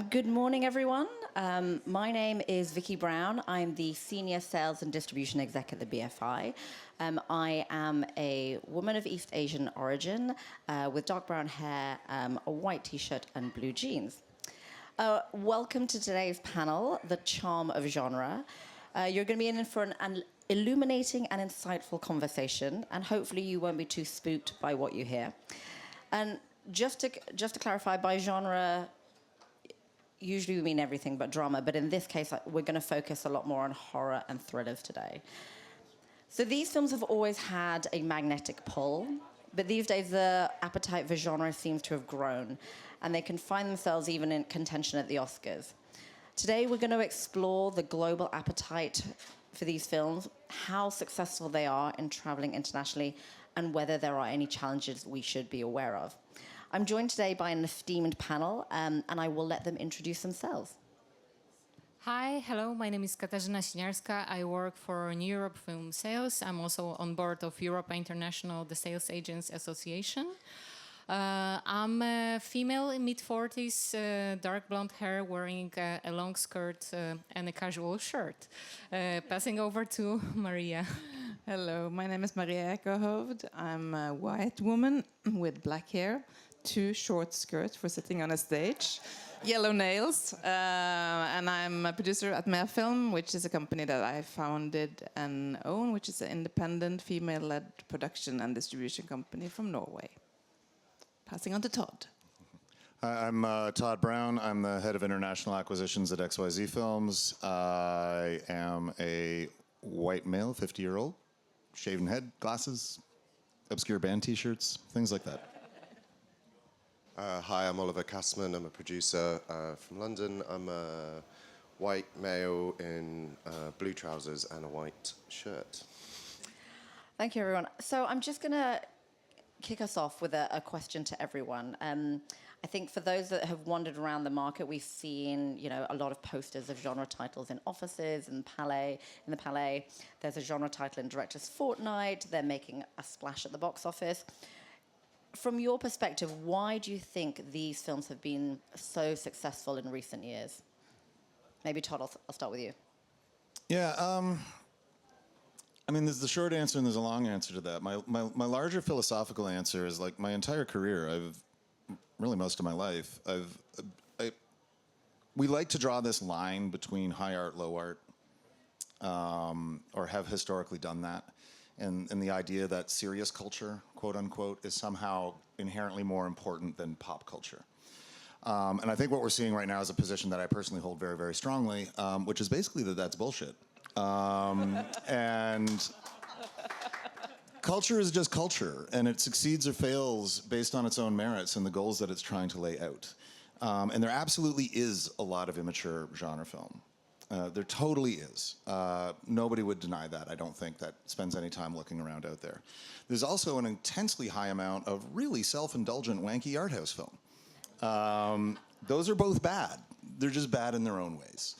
Good morning, everyone. My name is Vicki Brown. I'm the Senior Sales and Distribution Exec at the BFI. I am a woman of East Asian origin with dark brown hair, a white T-shirt and blue jeans. Welcome to today's panel, The Charm of Genre. You're going to be in for an illuminating and insightful conversation, and hopefully you won't be too spooked by what you hear. And just to clarify, by genre, usually we mean everything but drama, but in this case, we're going to focus a lot more on horror and thrillers today. So these films have always had a magnetic pull, but these days the appetite for genre seems to have grown, and they can find themselves even in contention at the Oscars. Today, we're going to explore the global appetite for these films, how successful they are in traveling internationally, and whether there are any challenges we should be aware of. I'm joined today by an esteemed panel, and I will let them introduce themselves. Hi, hello, my name is Katarzyna Siniarska. I work for New Europe Film Sales. I'm also on board of Europa International, the Sales Agents Association. I'm a female in mid-40s, dark blonde hair, wearing a long skirt and a casual shirt. Passing over to Maria. Hello, my name is Maria Ekerhovd. I'm a white woman with black hair, 2 short skirts for sitting on a stage, yellow nails, and I'm a producer at Mer Film, which is a company that I founded and own, which is an independent female-led production and distribution company from Norway. Passing on to Todd. Hi, I'm Todd Brown. I'm the head of international acquisitions at XYZ Films. I am a white male, 50-year-old, shaven head, glasses, obscure band T-shirts, things like that. Hi, I'm Oliver Kassman. I'm a producer from London. I'm a white male in blue trousers and a white shirt. Thank you, everyone. So I'm just going to kick us off with a question to everyone. I think for those that have wandered around the market, we've seen, a lot of posters of genre titles in offices and in the Palais. There's a genre title in Director's Fortnight. They're making a splash at the box office. From your perspective, why do you think these films have been so successful in recent years? Maybe Todd, I'll start with you. Yeah, there's the short answer and there's a long answer to that. My larger philosophical answer is, like, my entire career, really most of my life, we like to draw this line between high art, low art, or have historically done that. And the idea that serious culture, quote unquote, is somehow inherently more important than pop culture. And I think what we're seeing right now is a position that I personally hold very, very strongly, which is basically that's bullshit. And culture is just culture, and it succeeds or fails based on its own merits and the goals that it's trying to lay out. And there absolutely is a lot of immature genre film. There totally is. Nobody would deny that, I don't think, that spends any time looking around out there. There's also an intensely high amount of really self-indulgent, wanky art house film. Those are both bad. They're just bad in their own ways.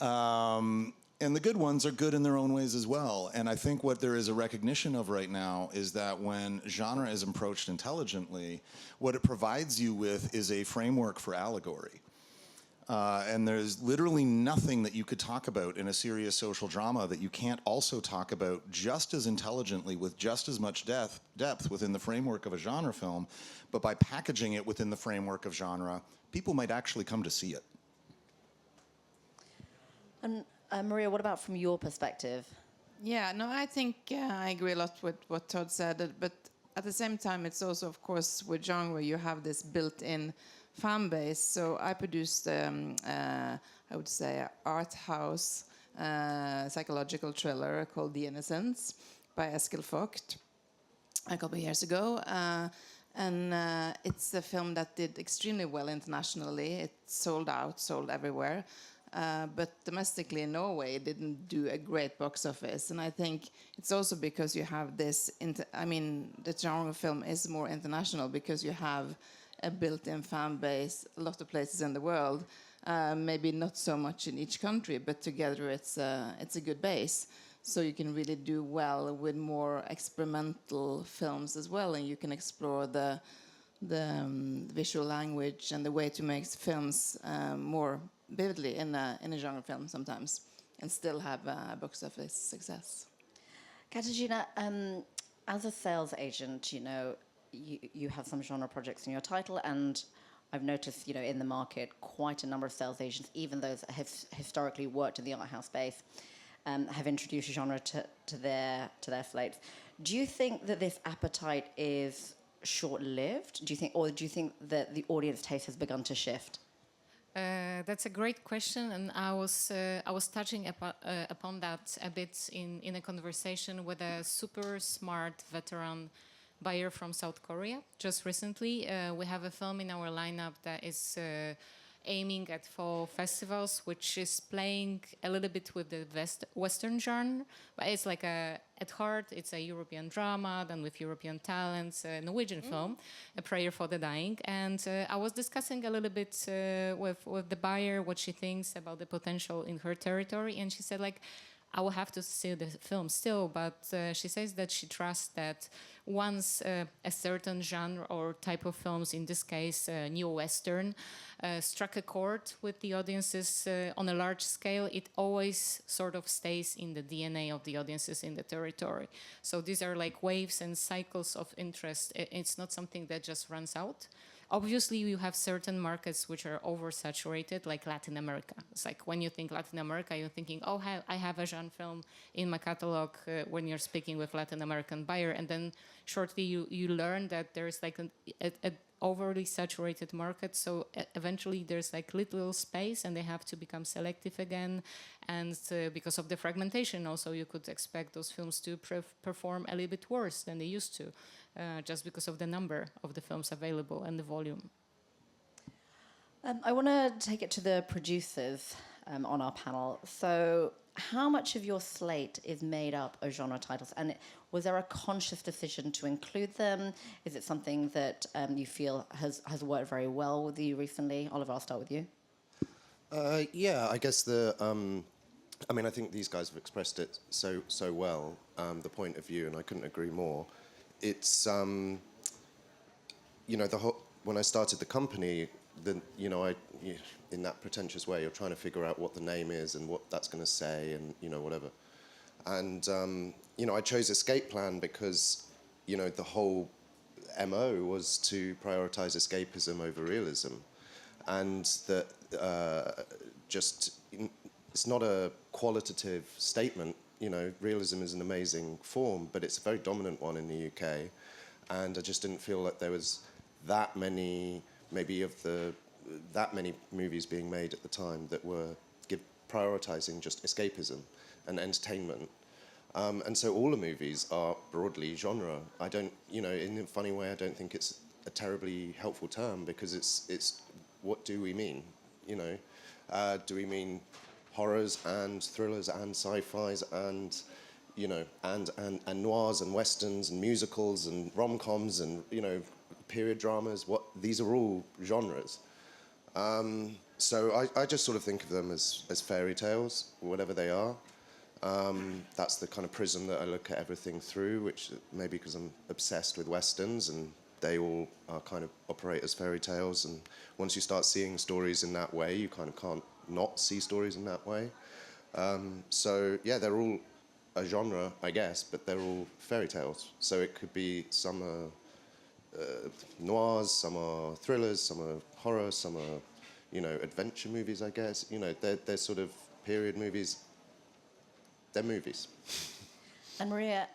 And the good ones are good in their own ways as well. And I think what there is a recognition of right now is that when genre is approached intelligently, what it provides you with is a framework for allegory. And there's literally nothing that you could talk about in a serious social drama that you can't also talk about just as intelligently with just as much depth within the framework of a genre film, but by packaging it within the framework of genre, people might actually come to see it. And Maria, what about from your perspective? Yeah, no, I think I agree a lot with what Todd said, but at the same time, it's also, of course, with genre, you have this built-in fan base. So I produced, I would say, art house psychological thriller called The Innocents by Ekerhovd a couple of years ago. And it's a film that did extremely well internationally. It sold everywhere. But domestically in Norway, it didn't do a great box office. And I think it's also because you have this, the genre film is more international because you have a built-in fan base, a lot of places in the world, maybe not so much in each country, but together it's a good base. So you can really do well with more experimental films as well, and you can explore the visual language and the way to make films more vividly in a genre film sometimes, and still have box office success. Katarzyna, as a sales agent, you have some genre projects in your title, and I've noticed, in the market, quite a number of sales agents, even those that have historically worked in the art house space, have introduced genre to their slates. Do you think that this appetite is short-lived? Do you think that the audience taste has begun to shift? That's a great question, and I was touching upon that a bit in a conversation with a super smart veteran buyer from South Korea. Just recently, we have a film in our lineup that is aiming at fall festivals, which is playing a little bit with the Western genre, but it's like at heart, it's a European drama done with European talents, a Norwegian film, A Prayer for the Dying. And I was discussing a little bit with the buyer what she thinks about the potential in her territory, and she said, like, I will have to see the film still, but she says that she trusts that once a certain genre or type of films, in this case neo-Western, struck a chord with the audiences on a large scale, it always sort of stays in the DNA of the audiences in the territory. So these are like waves and cycles of interest. It's not something that just runs out. Obviously, you have certain markets which are oversaturated, like Latin America. It's like when you think Latin America, you're thinking, oh, I have a genre film in my catalog when you're speaking with Latin American buyer. And then shortly you learn that there's like an overly saturated market. So eventually there's like little space and they have to become selective again. And because of the fragmentation also, you could expect those films to perform a little bit worse than they used to. Just because of the number of the films available and the volume. I want to take it to the producers on our panel. So how much of your slate is made up of genre titles? And was there a conscious decision to include them? Is it something that you feel has worked very well with you recently? Oliver, I'll start with you. Yeah, I guess I think these guys have expressed it so well, the point of view, and I couldn't agree more. It's when I started the company, in that pretentious way, you're trying to figure out what the name is and what that's going to say, and whatever. And I chose Escape Plan because the whole MO was to prioritize escapism over realism, and that it's not a qualitative statement. Realism is an amazing form, but it's a very dominant one in the UK. And I just didn't feel that there was that many movies being made at the time that were prioritizing just escapism and entertainment. And so all the movies are broadly genre. I don't, in a funny way, I don't think it's a terribly helpful term, because it's what do we mean? Do we mean horrors and thrillers and sci-fis and and noirs and westerns and musicals and rom-coms and period dramas? These are all genres. So I just sort of think of them as fairy tales, whatever they are. That's the kind of prism that I look at everything through, which maybe because I'm obsessed with westerns, and they all kind of operate as fairy tales. And once you start seeing stories in that way, you kind of can't not see stories in that way. So yeah, they're all a genre, I guess, but they're all fairy tales. So it could be some are noirs, some are thrillers, some are horror, some are adventure movies, I guess. They're sort of period movies. They're movies. And Maria,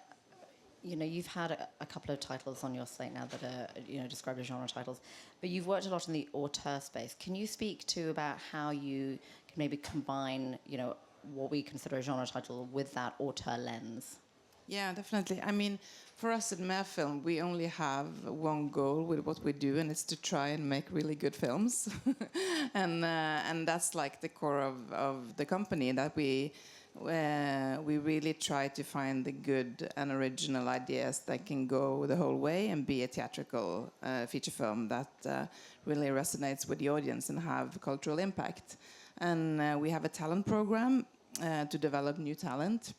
you've had a couple of titles on your slate now that are, described as genre titles, but you've worked a lot in the auteur space. Can you speak to about how you can maybe combine, what we consider a genre title with that auteur lens? Yeah, definitely. I mean, for us at Merfilm, we only have one goal with what we do, and it's to try and make really good films. and that's like the core of the company, that we really try to find the good and original ideas that can go the whole way and be a theatrical feature film that really resonates with the audience and have cultural impact. And we have a talent program to develop new talent.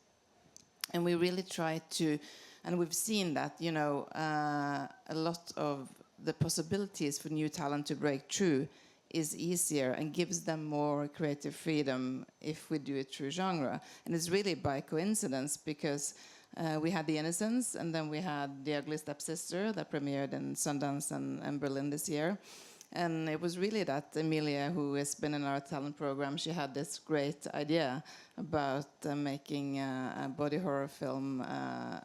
And we really try to, and we've seen that, a lot of the possibilities for new talent to break through is easier and gives them more creative freedom if we do it through genre. And it's really by coincidence, because we had The Innocents, and then we had The Ugly Stepsister that premiered in Sundance and Berlin this year. And it was really that Emilia, who has been in our talent program, she had this great idea about making a body horror film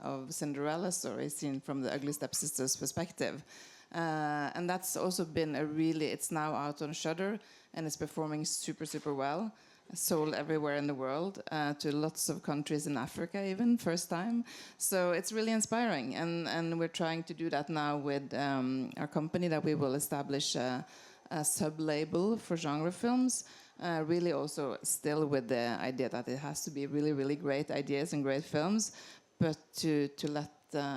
of Cinderella's story seen from the Ugly Stepsister's perspective. And that's also been it's now out on Shudder, and it's performing super, super well. Sold everywhere in the world, to lots of countries in Africa even, first time. So it's really inspiring, and we're trying to do that now with our company, that we will establish a sub-label for genre films, really also still with the idea that it has to be really, really great ideas and great films, but to let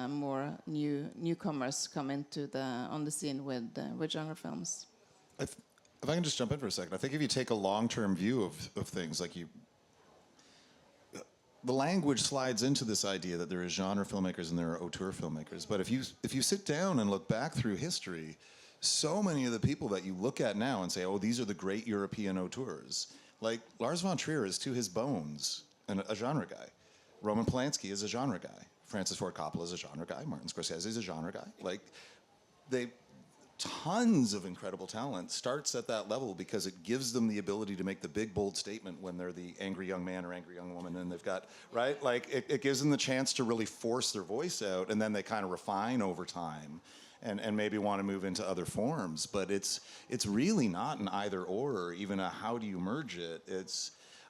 more newcomers come into on the scene with genre films. If I can just jump in for a second, I think if you take a long-term view of things, like the language slides into this idea that there is genre filmmakers and there are auteur filmmakers. But if you sit down and look back through history, so many of the people that you look at now and say, oh, these are the great European auteurs, like Lars von Trier is to his bones a genre guy. Roman Polanski is a genre guy. Francis Ford Coppola is a genre guy. Martin Scorsese is a genre guy. Like, tons of incredible talent starts at that level because it gives them the ability to make the big, bold statement when they're the angry young man or angry young woman, and they've got, right? Like, it gives them the chance to really force their voice out, and then they kind of refine over time and maybe want to move into other forms. But it's really not an either or even a how do you merge it.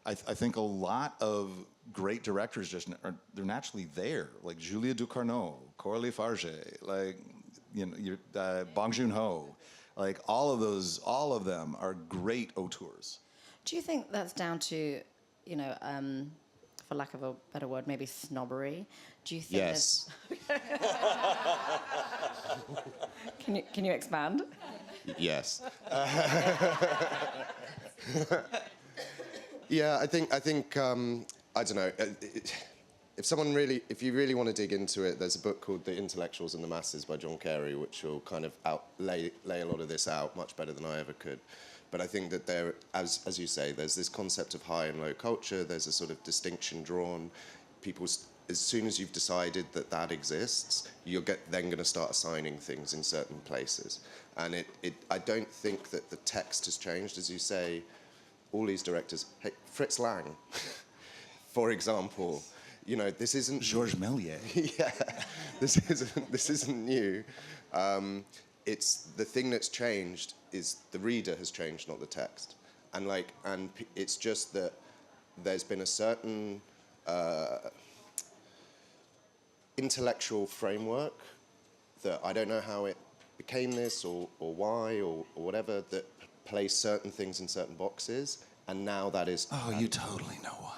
I think a lot of great directors they're naturally there, like Julia Ducournau, Coralie Farge, like, Bong Joon-ho, like all of them are great auteurs. Do you think that's down to, for lack of a better word, maybe snobbery? Do you think? Yes. Can you expand? Yes. Yeah, I think I don't know. If you really want to dig into it, there's a book called The Intellectuals and the Masses by John Carey, which will kind of lay a lot of this out much better than I ever could. But I think that there, as you say, there's this concept of high and low culture. There's a sort of distinction drawn. As soon as you've decided that exists, you're then going to start assigning things in certain places. And I don't think that the text has changed, as you say. All these directors, hey, Fritz Lang, for example. This isn't Georges Méliès. Yeah, this isn't new. It's the thing that's changed is the reader has changed, not the text. And it's just that there's been a certain intellectual framework that I don't know how it became this or why or whatever, that place certain things in certain boxes, and now that is. Oh, you totally know why.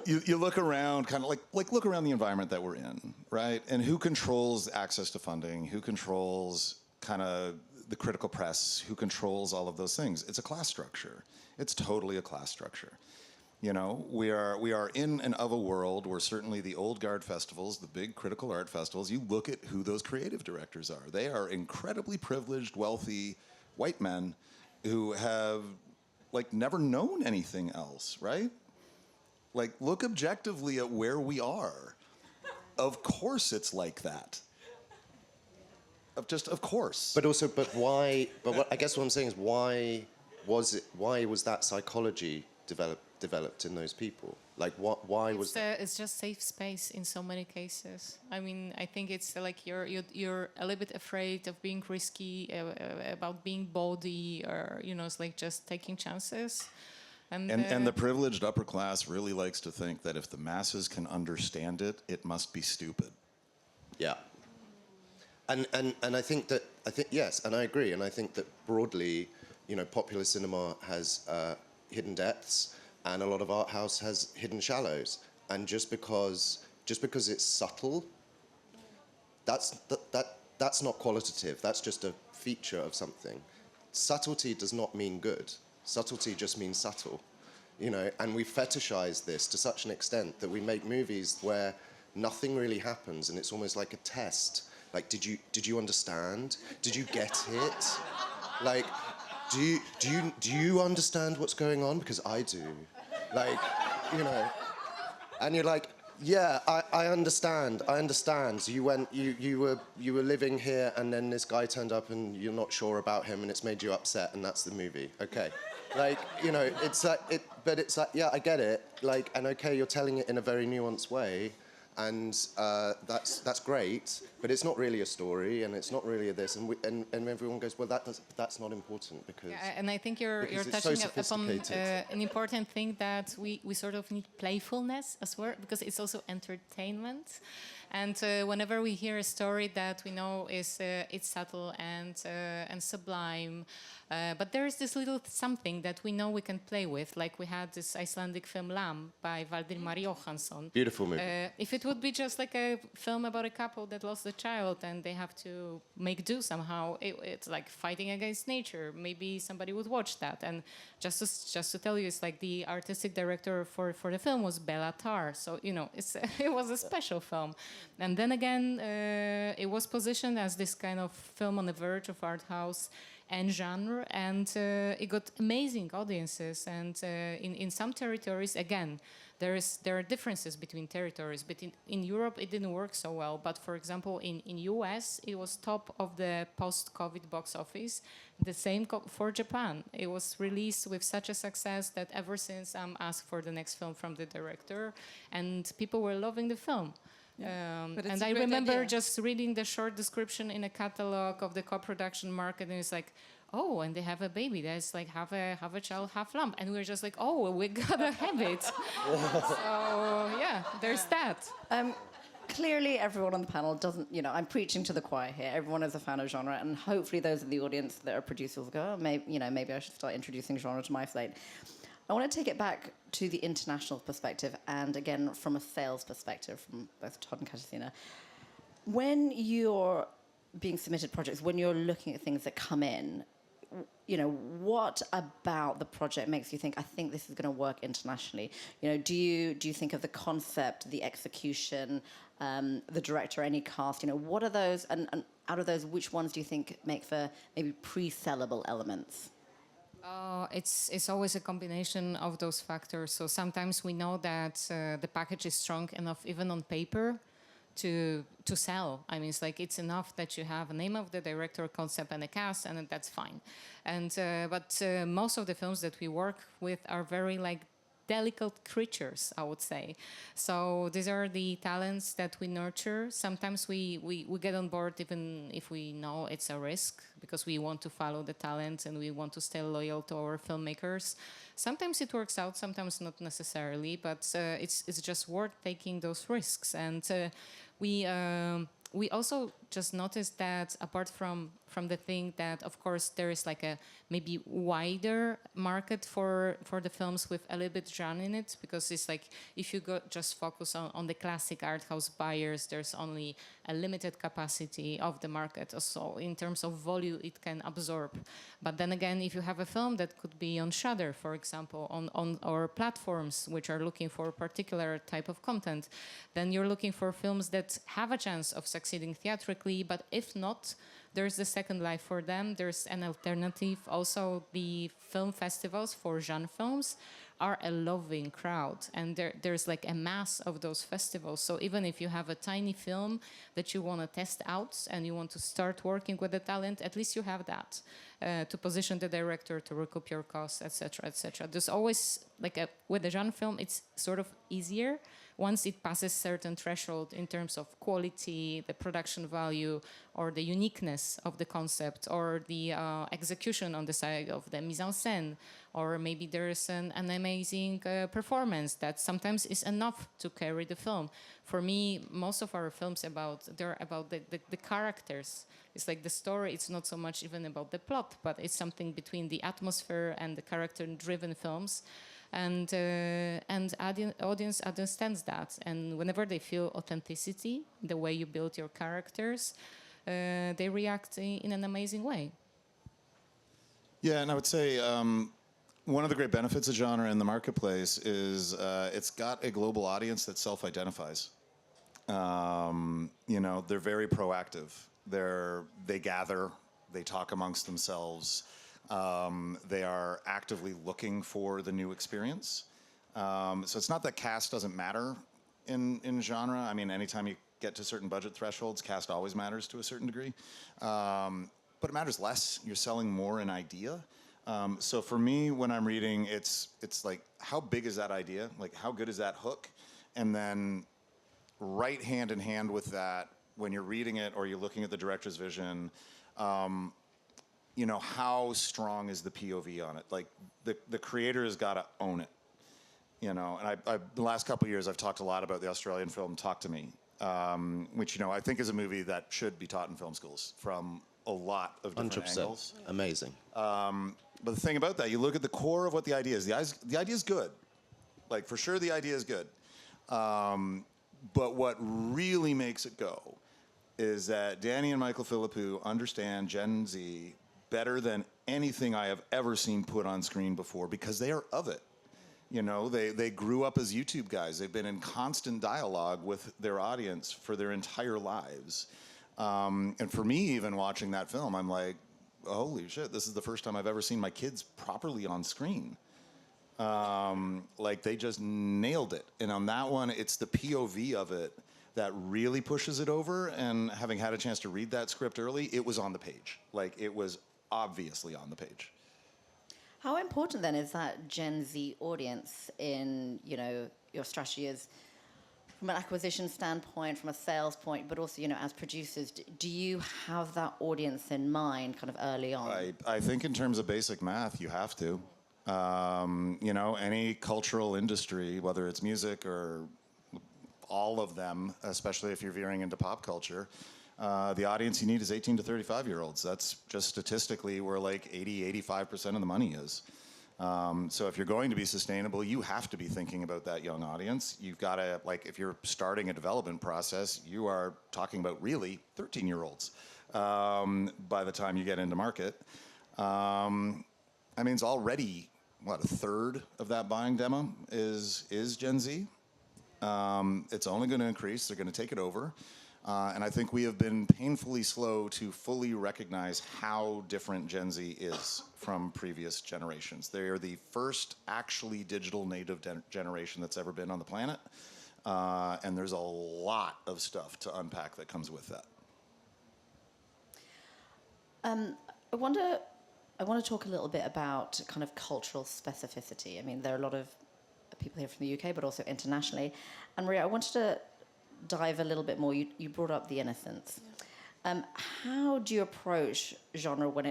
You look around, kind of like look around the environment that we're in, right? And who controls access to funding? Who controls kind of the critical press? Who controls all of those things? It's a class structure. It's totally a class structure. We are in and of a world where certainly the old guard festivals, the big critical art festivals, you look at who those creative directors are. They are incredibly privileged, wealthy white men who have never known anything else, right? Look objectively at where we are. Of course it's like that. Of course. But why? I guess what I'm saying is why was that psychology developed in those people? Why was that? It's just safe space in so many cases. I mean, I think it's like you're a little bit afraid of being risky, about being bawdy, or it's like just taking chances. And the privileged upper class really likes to think that if the masses can understand it, it must be stupid. Yeah. And I think yes, and I agree. And I think that broadly, popular cinema has hidden depths, and a lot of art house has hidden shallows. And just because it's subtle, that's not qualitative. That's just a feature of something. Subtlety does not mean good. Subtlety just means subtle, and we fetishize this to such an extent that we make movies where nothing really happens, and it's almost like a test. Like, did you understand? Did you get it? Like, do you understand what's going on? Because I do. Like, you know, and you're like, yeah, I understand. So you were living here, and then this guy turned up, and you're not sure about him, and it's made you upset, and that's the movie. Okay, like, you know, it's like it, but it's like, yeah, I get it. Like, and okay, you're telling it in a very nuanced way, and that's great, but it's not really a story, and it's not really this, and everyone goes, well, that's not important because. Yeah, and I think you're touching upon an important thing, that we sort of need playfulness as well, because it's also entertainment. And whenever we hear a story that we know is it's subtle and sublime, but there is this little something that we know we can play with, like we had this Icelandic film Lamb by Valdimar Jóhannsson. Beautiful movie. If it would be just like a film about a couple that lost a child and they have to make do somehow, it's like fighting against nature. Maybe somebody would watch that. And just to tell you, it's like the artistic director for the film was Bela Tarr. So, you know, it was a special film. And then again, it was positioned as this kind of film on the verge of art house and genre, and it got amazing audiences. And in some territories, again, there are differences between territories. But in Europe, it didn't work so well. But for example, in US, it was top of the post-COVID box office. The same for Japan. It was released with such a success that ever since I'm asked for the next film from the director, and people were loving the film. And I remember just reading the short description in a catalog of the co-production market, and it's like, oh, and they have a baby that's like half a child, half lamb, and we're just like, oh, we gotta have it. So yeah, there's that. Clearly, everyone on the panel doesn't, you know, I'm preaching to the choir here. Everyone is a fan of genre, and hopefully those in the audience that are producers will go, oh, maybe I should start introducing genre to my slate. I want to take it back to the international perspective, and again, from a sales perspective, from both Todd and Katarzyna. When you're being submitted projects, when you're looking at things that come in, you know, what about the project makes you think, I think this is going to work internationally? You know, do you think of the concept, the execution, the director, any cast? You know, what are those, and out of those, which ones do you think make for maybe pre-sellable elements? It's always a combination of those factors. So sometimes we know that the package is strong enough, even on paper, to sell. I mean, it's like it's enough that you have a name of the director, concept, and a cast, and that's fine. And but most of the films that we work with are very like delicate creatures, I would say. So these are the talents that we nurture. Sometimes we get on board even if we know it's a risk, because we want to follow the talent and we want to stay loyal to our filmmakers. Sometimes it works out, sometimes not necessarily, but it's just worth taking those risks. And we also just noticed that apart from the thing that, of course, there is like a maybe wider market for the films with a little bit genre in it, because it's like if you just focus on the classic art house buyers, there's only a limited capacity of the market. So in terms of volume, it can absorb. But then again, if you have a film that could be on Shudder, for example, on our platforms, which are looking for a particular type of content, then you're looking for films that have a chance of succeeding theatrically, but if not, there's the second life for them. There's an alternative. Also, the film festivals for genre films are a loving crowd, and there's like a mass of those festivals. So even if you have a tiny film that you want to test out and you want to start working with the talent, at least you have that to position the director, to recoup your costs, etc., etc. There's always with the genre film, it's sort of easier once it passes certain threshold in terms of quality, the production value, or the uniqueness of the concept, or the execution on the side of the mise en scène, or maybe there's an amazing performance that sometimes is enough to carry the film. For me, most of our films they're about the characters. It's like the story, it's not so much even about the plot, but it's something between the atmosphere and the character-driven films. And audience understands that, and whenever they feel authenticity, the way you build your characters, they react in an amazing way. Yeah, and I would say one of the great benefits of genre in the marketplace is it's got a global audience that self-identifies. You know, they're very proactive. They gather, they talk amongst themselves. They are actively looking for the new experience. So it's not that cast doesn't matter in genre. I mean, anytime you get to certain budget thresholds, cast always matters to a certain degree. But it matters less. You're selling more an idea. So for me, when I'm reading, it's like, how big is that idea? Like, how good is that hook? And then right hand in hand with that, when you're reading it or you're looking at the director's vision, you know, how strong is the POV on it? Like, the creator has got to own it. You know, and the last couple of years, I've talked a lot about the Australian film Talk to Me, which, you know, I think is a movie that should be taught in film schools from a lot of different 100%. angles. Amazing. But the thing about that, you look at the core of what the idea is. The idea is good. Like, for sure, the idea is good. But what really makes it go is that Danny and Michael Philippou understand Gen Z better than anything I have ever seen put on screen before, because they are of it. You know, they grew up as YouTube guys. They've been in constant dialogue with their audience for their entire lives. And for me, even watching that film, I'm like, holy shit, this is the first time I've ever seen my kids properly on screen. Like, they just nailed it. And on that one, it's the POV of it that really pushes it over. And having had a chance to read that script early, it was on the page. Like, it was obviously on the page. How important then is that Gen Z audience in, you know, your strategy is from an acquisition standpoint, from a sales point, but also, you know, as producers, do you have that audience in mind kind of early on? I think in terms of basic math, you have to. You know, any cultural industry, whether it's music or all of them, especially if you're veering into pop culture, the audience you need is 18 to 35-year-olds. That's just statistically where like 85% of the money is. So if you're going to be sustainable, you have to be thinking about that young audience. You've got to, like, if you're starting a development process, you are talking about really 13-year-olds by the time you get into market. I mean, it's already, what, a third of that buying demo is Gen Z. It's only going to increase. They're going to take it over. And I think we have been painfully slow to fully recognize how different Gen Z is from previous generations. They are the first actually digital native generation that's ever been on the planet. And there's a lot of stuff to unpack that comes with that. I want to talk a little bit about kind of cultural specificity. I mean, there are a lot of people here from the UK, but also internationally. And Maria, I wanted to dive a little bit more. You brought up the innocence. How do you approach genre when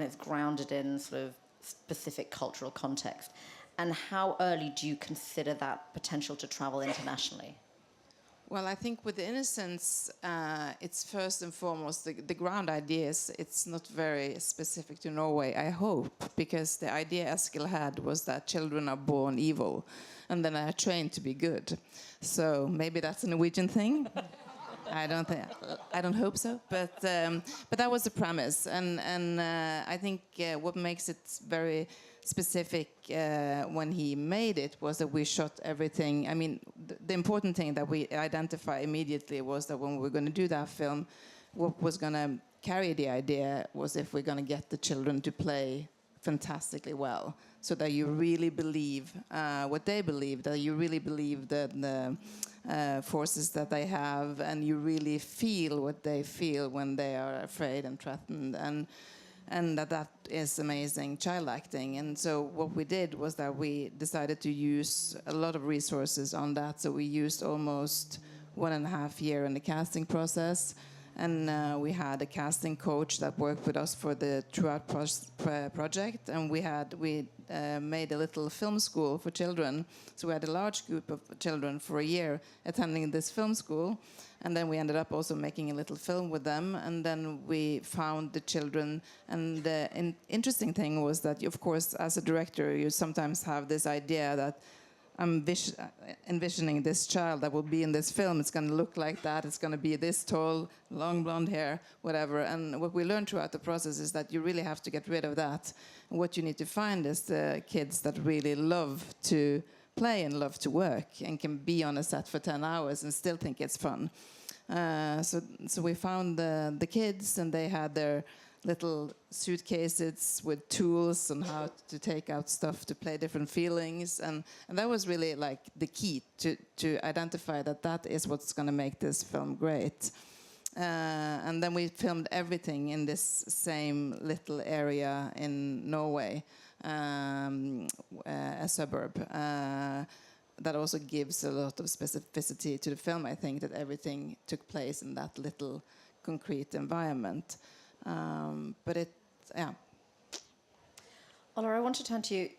it's grounded in sort of specific cultural context? And how early do you consider that potential to travel internationally? Well, I think with the innocence, it's first and foremost the ground ideas. It's not very specific to Norway, I hope, because the idea Eskil had was that children are born evil and then are trained to be good. So maybe that's a Norwegian thing. I don't hope so, but that was the premise, and I think what makes it very specific when he made it was that we shot everything. I mean, the important thing that we identified immediately was that when we were going to do that film, what was going to carry the idea was if we're going to get the children to play fantastically well, so that you really believe what they believe, that you really believe the forces that they have, and you really feel what they feel when they are afraid and threatened, and that is amazing child acting. And so what we did was that we decided to use a lot of resources on that. So we used almost 1.5 years in the casting process, and we had a casting coach that worked with us for the throughout project, and we made a little film school for children. So we had a large group of children for a year attending this film school, and then we ended up also making a little film with them, and then we found the children. And the interesting thing was that, of course, as a director, you sometimes have this idea that I'm envisioning this child that will be in this film. It's going to look like that. It's going to be this tall, long blonde hair, whatever. And what we learned throughout the process is that you really have to get rid of that. And what you need to find is the kids that really love to play and love to work and can be on a set for 10 hours and still think it's fun. So we found the kids, and they had their little suitcases with tools on how to take out stuff to play different feelings, and that was really like the key to identify that is what's going to make this film great. And then we filmed everything in this same little area in Norway, a suburb. That also gives a lot of specificity to the film, I think, that everything took place in that little concrete environment. Yeah. Ola, I want to turn to you.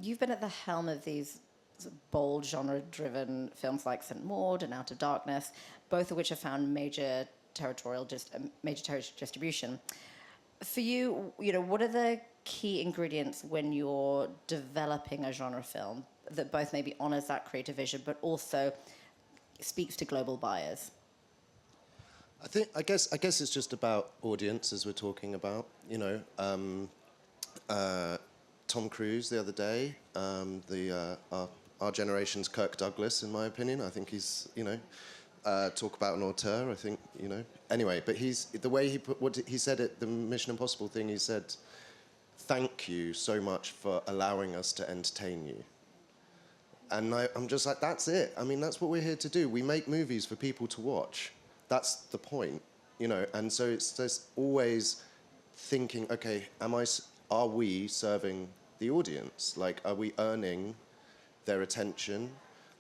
You've been at the helm of these sort of bold, genre-driven films like St. Maud and Out of Darkness, both of which have found major territorial distribution. For you, what are the key ingredients when you're developing a genre film that both maybe honors that creative vision but also speaks to global buyers? I guess it's just about audience, as we're talking about. Tom Cruise the other day, our generation's Kirk Douglas, in my opinion. I think he's, talk about an auteur. I think, Anyway, but the way he put what he said at the Mission Impossible thing. He said, "Thank you so much for allowing us to entertain you." And I'm just like, that's it. I mean, that's what we're here to do. We make movies for people to watch. That's the point, And so it's just always thinking, okay, are we serving the audience? Like, are we earning their attention?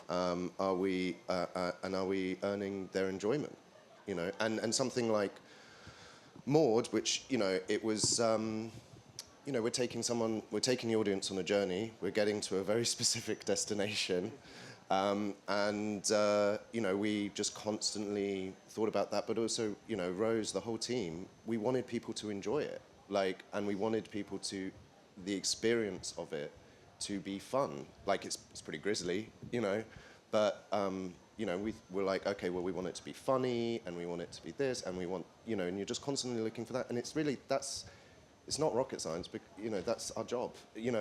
Are we earning their enjoyment? And something like Maud, which it was. We're taking the audience on a journey. We're getting to a very specific destination. We just constantly thought about that, but also, Rose, the whole team, we wanted people to enjoy it, and we wanted people the experience of it to be fun. Like, it's pretty grisly, but, we were like, okay, well, we want it to be funny, and we want it to be this, and we want, and you're just constantly looking for that, and it's really, it's not rocket science, but, that's our job,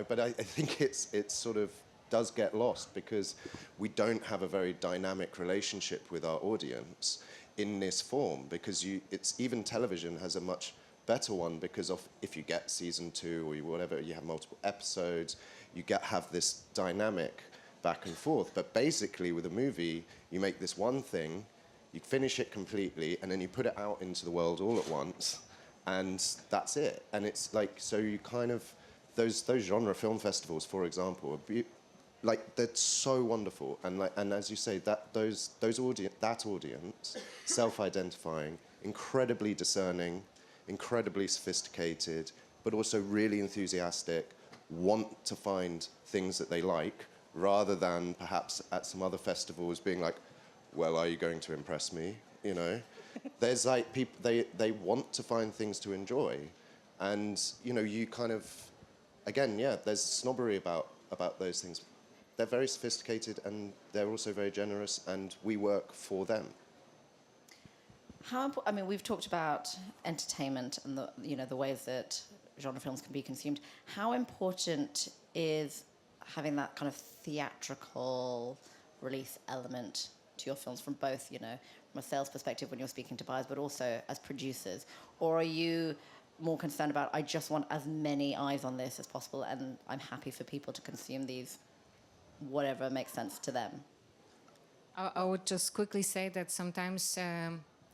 but I think it's sort of, does get lost because we don't have a very dynamic relationship with our audience in this form, because it's even television has a much better one because of if you get season 2 or whatever, you have multiple episodes, you have this dynamic back and forth. But basically with a movie, you make this one thing, you finish it completely, and then you put it out into the world all at once, and that's it. And it's like, so you kind of, those genre film festivals, for example, they're so wonderful, and as you say, that audience, self-identifying, incredibly discerning, incredibly sophisticated, but also really enthusiastic, want to find things that they like, rather than perhaps at some other festivals being like, well, are you going to impress me? There's like people, they want to find things to enjoy, and you kind of, again, there's snobbery about those things. They're very sophisticated, and they're also very generous, and we work for them. We've talked about entertainment and the ways that genre films can be consumed. How important is having that kind of theatrical release element to your films from both, from a sales perspective when you're speaking to buyers, but also as producers? Or are you more concerned about, I just want as many eyes on this as possible, and I'm happy for people to consume these whatever makes sense to them? I would just quickly say that sometimes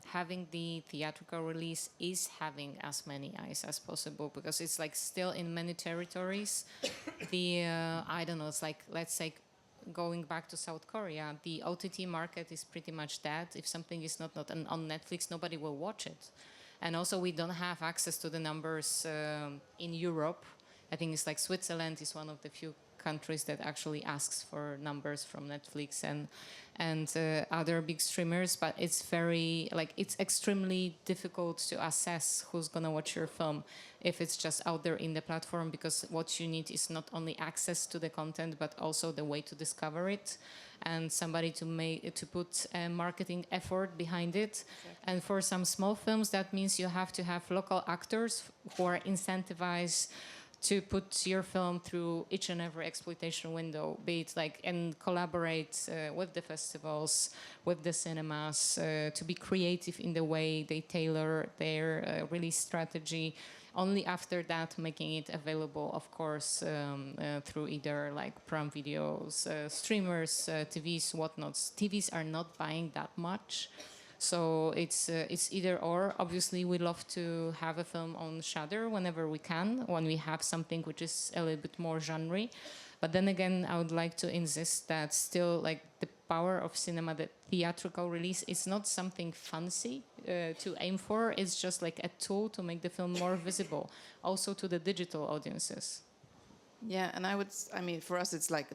having the theatrical release is having as many eyes as possible, because it's like still in many territories. I don't know, it's like, let's say, going back to South Korea, the OTT market is pretty much dead. If something is not on Netflix, nobody will watch it. And also we don't have access to the numbers in Europe. I think it's like Switzerland is one of the few countries that actually asks for numbers from Netflix and other big streamers, but it's it's extremely difficult to assess who's gonna watch your film if it's just out there in the platform, because what you need is not only access to the content but also the way to discover it and somebody to put a marketing effort behind it. Exactly. And for some small films, that means you have to have local actors who are incentivized to put your film through each and every exploitation window, be it like, and collaborate with the festivals, with the cinemas, to be creative in the way they tailor their release strategy. Only after that, making it available, of course, through either like Prime Videos, streamers, TVs, whatnots. TVs are not buying that much. So it's either or. Obviously, we love to have a film on Shudder whenever we can, when we have something which is a little bit more genre. But then again, I would like to insist that still, like, the power of cinema, the theatrical release, is not something fancy to aim for. It's just like a tool to make the film more visible, also to the digital audiences. Yeah, and I mean, for us, it's like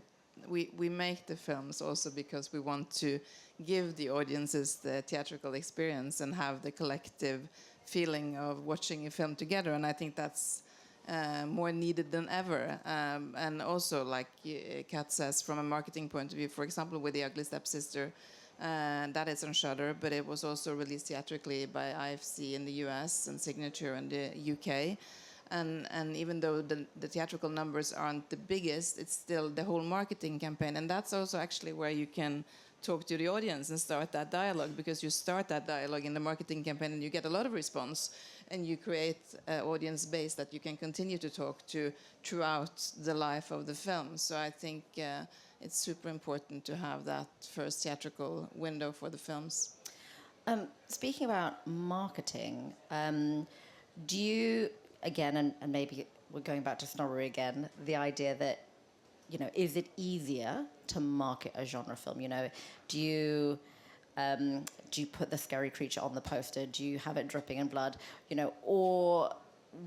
we make the films also because we want to give the audiences the theatrical experience and have the collective feeling of watching a film together. And I think that's more needed than ever. And also, like Kat says, from a marketing point of view, for example, with The Ugly Stepsister, that is on Shudder, but it was also released theatrically by IFC in the US and Signature in the UK. And even though the theatrical numbers aren't the biggest, it's still the whole marketing campaign. And that's also actually where you can talk to the audience and start that dialogue, because you start that dialogue in the marketing campaign and you get a lot of response, and you create an audience base that you can continue to talk to throughout the life of the film. So I think it's super important to have that first theatrical window for the films. Speaking about marketing, do you, again, and maybe we're going back to snobbery again, the idea that, you know, is it easier to market a genre film? You know, do you put the scary creature on the poster? Do you have it dripping in blood? You know, or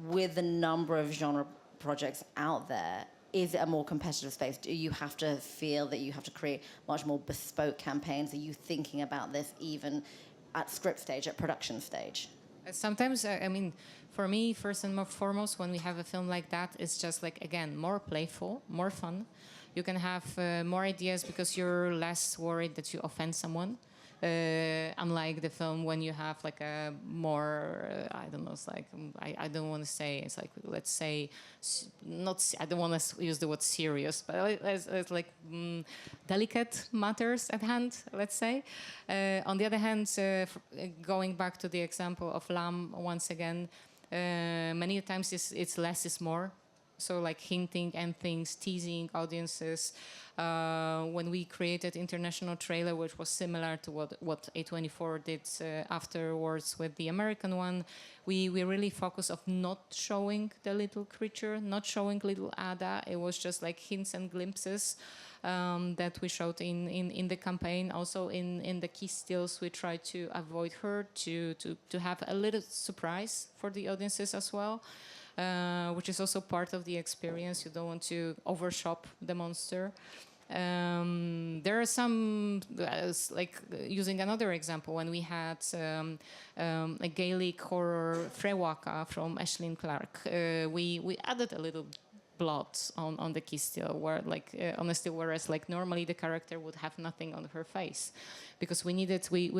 with the number of genre projects out there, is it a more competitive space? Do you have to feel that you have to create much more bespoke campaigns? Are you thinking about this even at script stage, at production stage? Sometimes, I mean, for me, first and foremost, when we have a film like that, it's just like, again, more playful, more fun. You can have more ideas because you're less worried that you offend someone. Unlike the film when you have like a more, I don't know, it's like, I don't want to say, it's like, let's say, not, I don't want to use the word serious, but it's like delicate matters at hand, let's say. On the other hand, going back to the example of Lamb once again, many times it's less is more. So like hinting and things, teasing audiences. When we created international trailer, which was similar to what A24 did afterwards with the American one, we really focused of not showing the little creature, not showing little Ada. It was just like hints and glimpses that we showed in the campaign. Also in the key stills, we tried to avoid her, to have a little surprise for the audiences as well. Which is also part of the experience. You don't want to overshop the monster. There are some, like using another example, when we had a Gaelic horror Frewaka from Aisling Clark, we added a little blood on the key still, where like on a still, whereas like normally the character would have nothing on her face, because we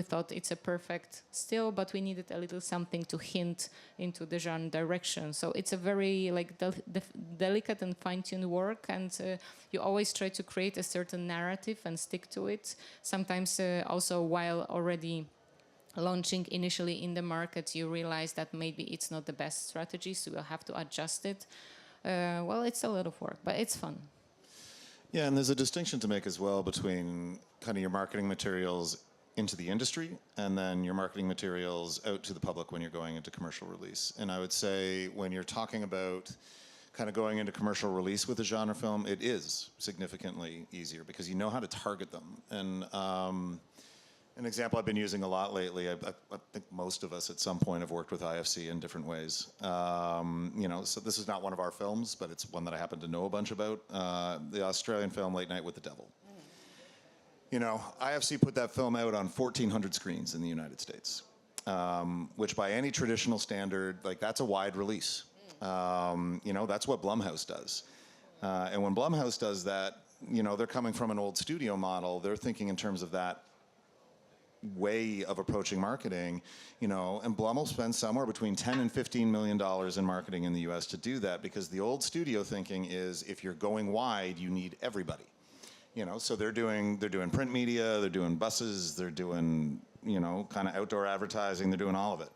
thought it's a perfect still, but we needed a little something to hint into the genre direction. So it's a very like delicate and fine-tuned work, and you always try to create a certain narrative and stick to it. Sometimes also while already launching initially in the market, you realize that maybe it's not the best strategy, so you'll have to adjust it. Well, it's a lot of work, but it's fun. Yeah, and there's a distinction to make as well between kind of your marketing materials into the industry and then your marketing materials out to the public when you're going into commercial release. And I would say when you're talking about kind of going into commercial release with a genre film, it is significantly easier because you know how to target them. And an example I've been using a lot lately, I think most of us at some point have worked with IFC in different ways. You know, so this is not one of our films, but it's one that I happen to know a bunch about. The Australian film Late Night with the Devil. You know, IFC put that film out on 1,400 screens in the United States, which by any traditional standard, like that's a wide release. You know, that's what Blumhouse does. And when Blumhouse does that, you know, they're coming from an old studio model. They're thinking in terms of that, way of approaching marketing, you know, and Blum will spend somewhere between $10 and $15 million in marketing in the US to do that, because the old studio thinking is if you're going wide, you need everybody. You know, so they're doing print media, they're doing buses, they're doing, you know, kind of outdoor advertising, they're doing all of it.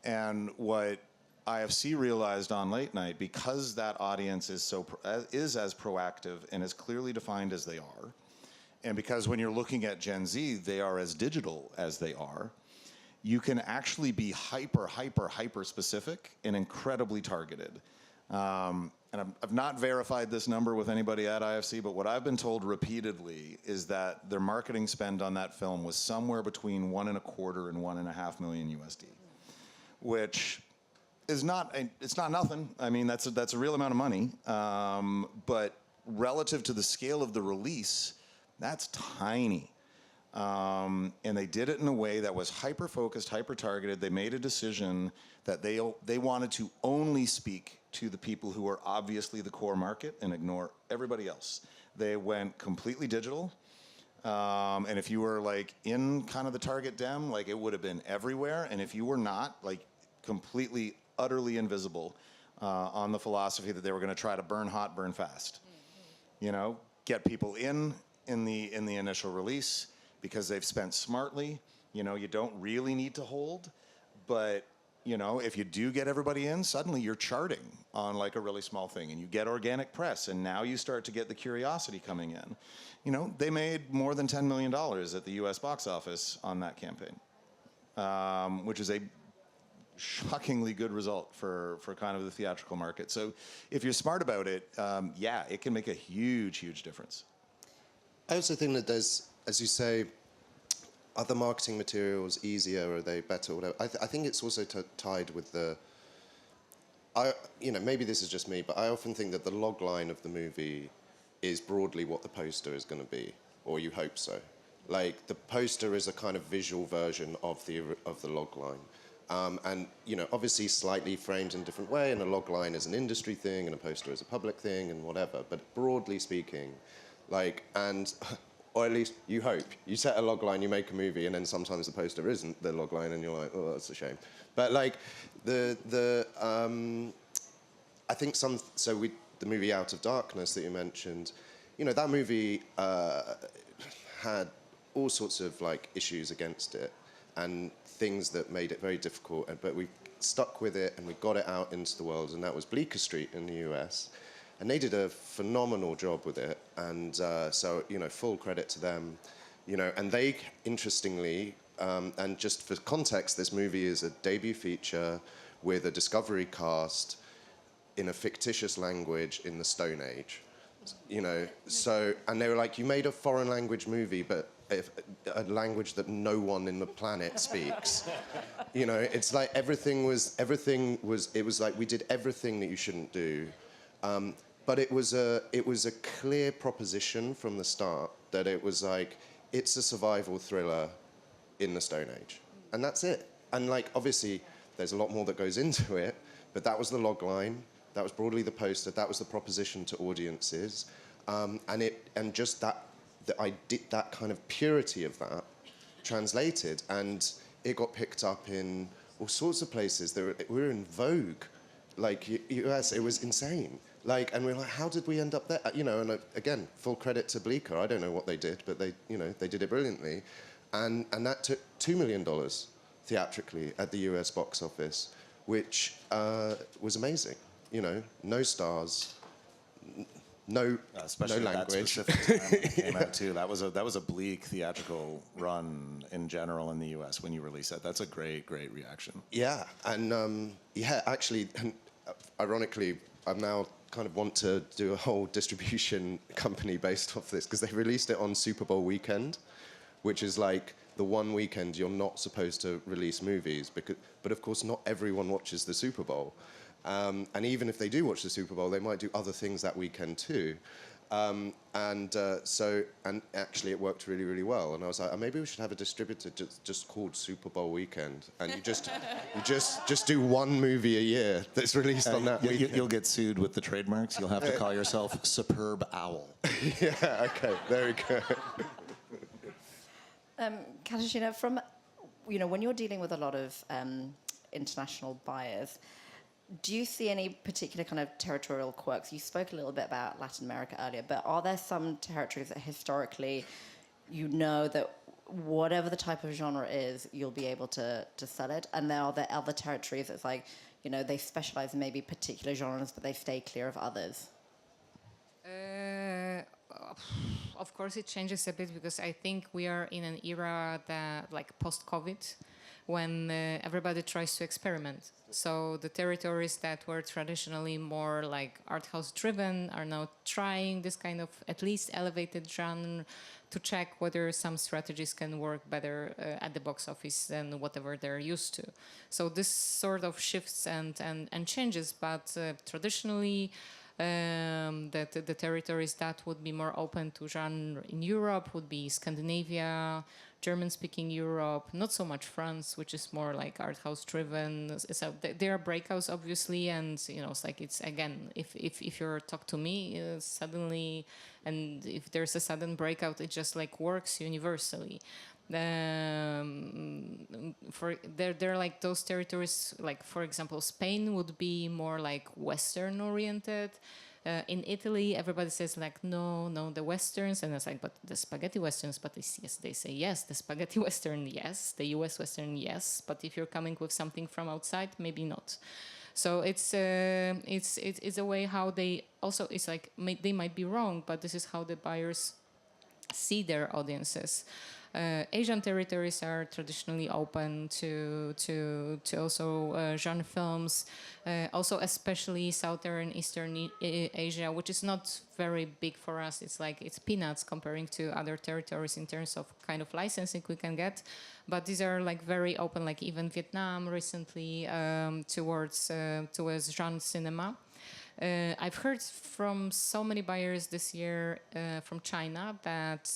And what IFC realized on late night, because that audience is as proactive and as clearly defined as they are, and because when you're looking at Gen Z, they are as digital as they are, you can actually be hyper specific and incredibly targeted. And I've not verified this number with anybody at IFC, but what I've been told repeatedly is that their marketing spend on that film was somewhere between $1.25 and $1.5 million USD, which is it's not nothing. I mean, that's a real amount of money, but relative to the scale of the release, that's tiny. And they did it in a way that was hyper-focused, hyper-targeted. They made a decision that they wanted to only speak to the people who are obviously the core market and ignore everybody else. They went completely digital. And if you were like in kind of the target dem, like it would have been everywhere. And if you were not, like completely, utterly invisible on the philosophy that they were going to try to burn hot, burn fast. You know, get people in the initial release, because they've spent smartly. You know, you don't really need to hold, but you know, if you do get everybody in, suddenly you're charting on like a really small thing, and you get organic press, and now you start to get the curiosity coming in. You know, they made more than $10 million at the US box office on that campaign, which is a shockingly good result for kind of the theatrical market. So if you're smart about it, yeah, it can make a huge difference. I also think that there's, as you say, other marketing materials easier, or are they better, or whatever. I think it's also tied with the, you know, maybe this is just me, but I often think that the log line of the movie is broadly what the poster is going to be, or you hope so. Like, the poster is a kind of visual version of the log line. And, you know, obviously slightly framed in a different way, and a log line is an industry thing, and a poster is a public thing, and whatever. But broadly speaking, like, and, or at least you hope. You set a log line, you make a movie, and then sometimes the poster isn't the log line, and you're like, oh, that's a shame. But, like, I think the movie Out of Darkness that you mentioned, you know, that movie had all sorts of, like, issues against it, and things that made it very difficult, but we stuck with it and we got it out into the world, and that was Bleecker Street in the US. And they did a phenomenal job with it, and so, you know, full credit to them. You know, and they, interestingly, and just for context, this movie is a debut feature with a discovery cast in a fictitious language in the Stone Age. You know, so, and they were like, you made a foreign language movie, but a language that no one in the planet speaks. You know, it's like everything was, it was like we did everything that you shouldn't do. But it was a clear proposition from the start that it was like, it's a survival thriller in the Stone Age. And that's it. And like, obviously, there's a lot more that goes into it, but that was the log line, that was broadly the poster, that was the proposition to audiences. And just that kind of purity of that translated, and it got picked up in all sorts of places. We were in Vogue, like US, it was insane. Like, and we're like, how did we end up there? You know, and again, full credit to Bleecker. I don't know what they did, but they did it brilliantly. And that took $2 million theatrically at the US box office, which was amazing. You know, no stars, no language. That specific time when it came out too. That was a bleak theatrical run in general in the US when you released that. That's a great reaction. Yeah, and actually, and ironically, I'm now kind of want to do a whole distribution company based off this, because they released it on Super Bowl weekend, which is like the one weekend you're not supposed to release movies, but of course not everyone watches the Super Bowl. And even if they do watch the Super Bowl, they might do other things that weekend too. And actually it worked really well. And I was like, maybe we should have a distributor just called Super Bowl Weekend, and you just do one movie a year that's released on that weekend. You'll get sued with the trademarks. You'll have to call yourself Superb Owl. Yeah, okay, very good. Katarzyna, from when you're dealing with a lot of international buyers, do you see any particular kind of territorial quirks? You spoke a little bit about Latin America earlier, but are there some territories that historically that whatever the type of genre is, you'll be able to sell it? And there are there other territories that's like, they specialize in maybe particular genres, but they stay clear of others? Of course, it changes a bit because I think we are in an era that, like post-COVID, when everybody tries to experiment. So the territories that were traditionally more like art house driven are now trying this kind of at least elevated genre to check whether some strategies can work better at the box office than whatever they're used to. So this sort of shifts and changes, but traditionally the territories that would be more open to genre in Europe would be Scandinavia, German-speaking Europe, not so much France, which is more like art house driven. So there are breakouts, obviously, and it's like it's again, if you're talk to me suddenly, and if there's a sudden breakout, it just like works universally. There are like those territories, like for example, Spain would be more like Western oriented. In Italy, everybody says like, no, the Westerns. And it's like, but the spaghetti Westerns, but yes, they say yes, the spaghetti Western, yes, the US Western, yes. But if you're coming with something from outside, maybe not. So it's a way how they also, it's like, they might be wrong, but this is how the buyers see their audiences. Asian territories are traditionally open to also genre films, also especially Southern Eastern Asia, which is not very big for us. It's like it's peanuts comparing to other territories in terms of kind of licensing we can get. But these are like very open, like even Vietnam recently towards genre cinema. I've heard from so many buyers this year from China that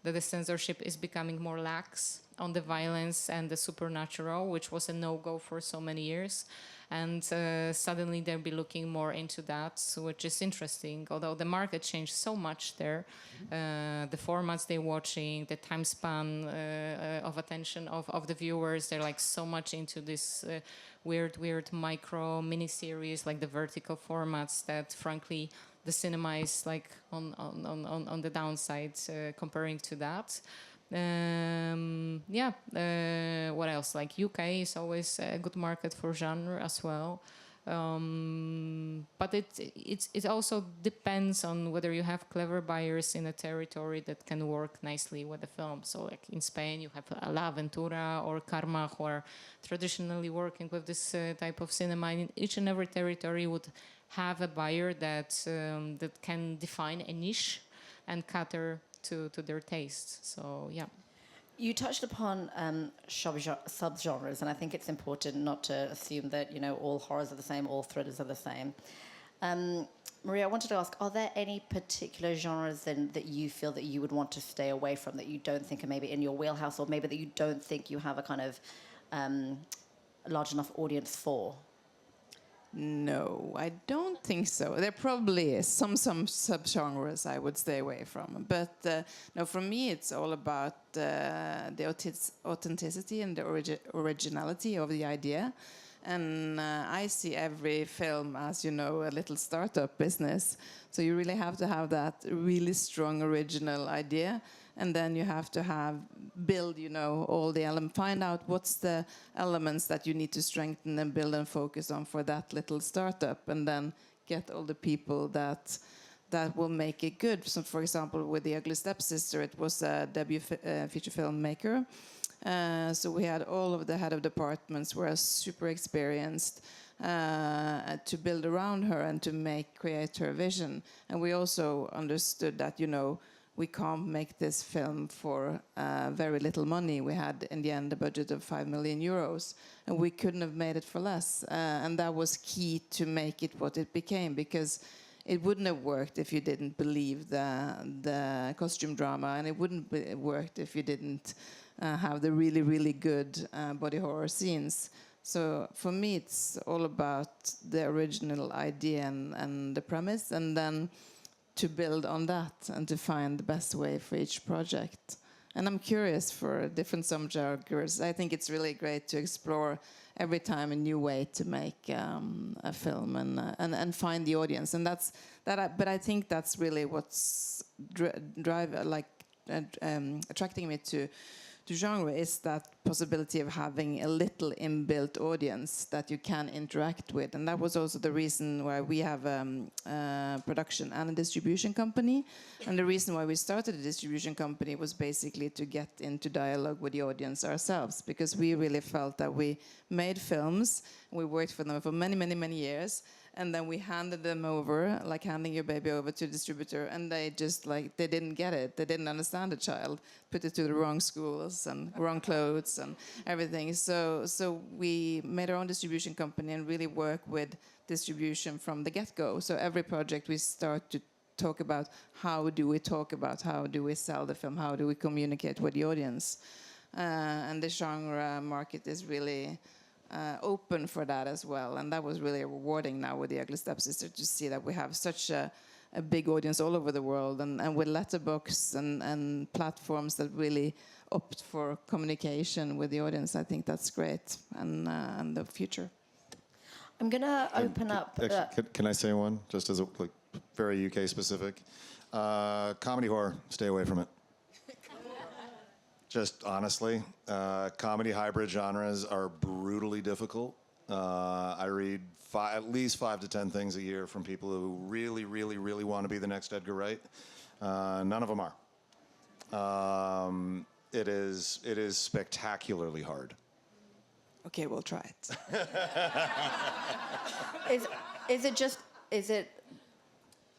the censorship is becoming more lax on the violence and the supernatural, which was a no-go for so many years. And suddenly they'll be looking more into that, which is interesting. Although the market changed so much there, the formats they're watching, the time span of attention of the viewers, they're like so much into this weird micro miniseries, like the vertical formats, that frankly the cinema is like on the downside comparing to that. What else? Like UK is always a good market for genre as well. But it also depends on whether you have clever buyers in a territory that can work nicely with the film. So like in Spain, you have La Aventura or Karma, who are traditionally working with this type of cinema. In each and every territory would have a buyer that can define a niche and cater to their taste. So yeah. You touched upon subgenres, and I think it's important not to assume that all horrors are the same, all thrillers are the same. Maria, I wanted to ask: are there any particular genres then that you feel that you would want to stay away from, that you don't think are maybe in your wheelhouse, or maybe that you don't think you have a kind of large enough audience for? No, I don't think so. There probably is some subgenres I would stay away from. But no, for me, it's all about the authenticity and the originality of the idea. And I see every film as, a little startup business. So you really have to have that really strong original idea. And then you have to build, all the elements, find out what's the elements that you need to strengthen and build and focus on for that little startup, and then get all the people that will make it good. So, for example, with The Ugly Stepsister, it was a debut feature filmmaker. So we had all of the head of departments were super experienced to build around her and to create her vision. And we also understood that, we can't make this film for very little money. We had, in the end, a budget of 5 million euros, and we couldn't have made it for less. And that was key to make it what it became, because it wouldn't have worked if you didn't believe the costume drama, and it wouldn't have worked if you didn't have the really, really good body horror scenes. So for me, it's all about the original idea and the premise, and then to build on that and to find the best way for each project. And I'm curious for different subgenres. I think it's really great to explore every time a new way to make a film and find the audience. And but I think that's really what's attracting me to genre, is that possibility of having a little inbuilt audience that you can interact with. And that was also the reason why we have a production and a distribution company. And the reason why we started a distribution company was basically to get into dialogue with the audience ourselves, because we really felt that we made films, we worked for them for many, many, many years, and then we handed them over, like handing your baby over to a distributor, and they just they didn't get it. They didn't understand the child, put it to the wrong schools and wrong clothes and everything. So we made our own distribution company and really work with distribution from the get-go. So every project we start to talk about how do we sell the film, how do we communicate with the audience. And the genre market is really open for that as well, and that was really rewarding now with the Ugly Stepsister to see that we have such a big audience all over the world, and with letterbox and platforms that really opt for communication with the audience. I think that's great, and the future. I'm gonna open up. Can I say one, just as a very UK specific? Comedy horror, stay away from it. Just honestly, comedy hybrid genres are brutally difficult. I read at least 5 to 10 things a year from people who really, really, really want to be the next Edgar Wright. None of them are. It is spectacularly hard. Okay, we'll try it.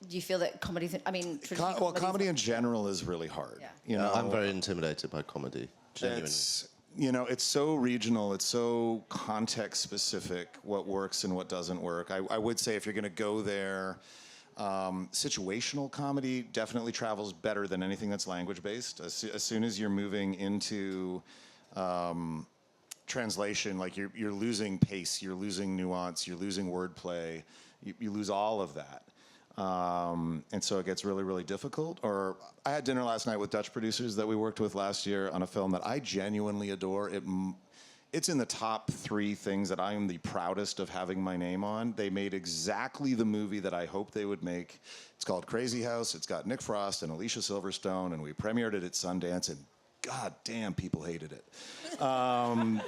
Do you feel that comedy's? Comedy in general is really hard. Yeah. You know, I'm very intimidated by comedy, genuinely. It's so regional, it's so context specific, what works and what doesn't work. I would say if you're going to go there, situational comedy definitely travels better than anything that's language based. As soon as you're moving into translation, like you're losing pace, you're losing nuance, you're losing wordplay, you lose all of that. And so it gets really, really difficult. Or I had dinner last night with Dutch producers that we worked with last year on a film that I genuinely adore. It's in the top 3 things that I am the proudest of having my name on. They made exactly the movie that I hoped they would make. It's called Crazy House. It's got Nick Frost and Alicia Silverstone, and we premiered it at Sundance, and god damn, people hated it. I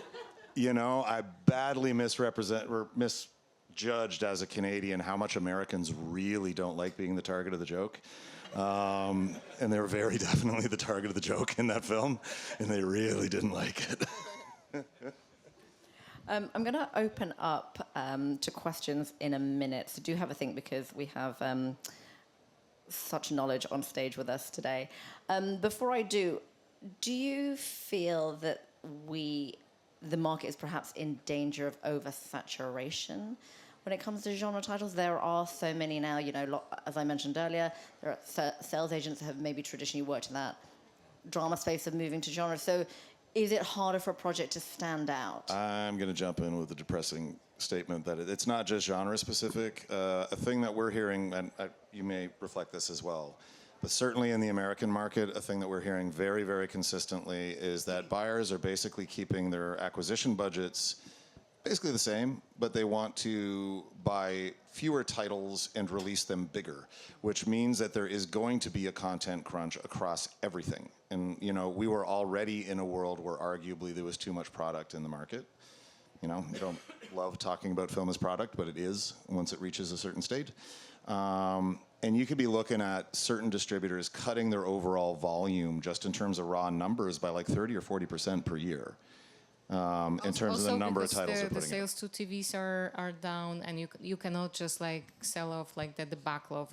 badly misjudged as a Canadian how much Americans really don't like being the target of the joke. And they were very definitely the target of the joke in that film, and they really didn't like it. I'm going to open up to questions in a minute, so do have a think, because we have such knowledge on stage with us today. Before I do you feel that the market is perhaps in danger of oversaturation when it comes to genre titles? There are so many now, as I mentioned earlier, there are sales agents that have maybe traditionally worked in that drama space of moving to genre. So is it harder for a project to stand out? I'm going to jump in with a depressing statement that it's not just genre specific. A thing that we're hearing, and you may reflect this as well, but certainly in the American market, a thing that we're hearing very, very consistently is that buyers are basically keeping their acquisition budgets basically the same, but they want to buy fewer titles and release them bigger, which means that there is going to be a content crunch across everything. And, we were already in a world where arguably there was too much product in the market. We don't love talking about film as product, but it is once it reaches a certain state. And you could be looking at certain distributors cutting their overall volume just in terms of raw numbers by like 30 or 40% per year. In terms of the number of titles they're putting the sales to TVs are down, and you cannot just sell off the backlog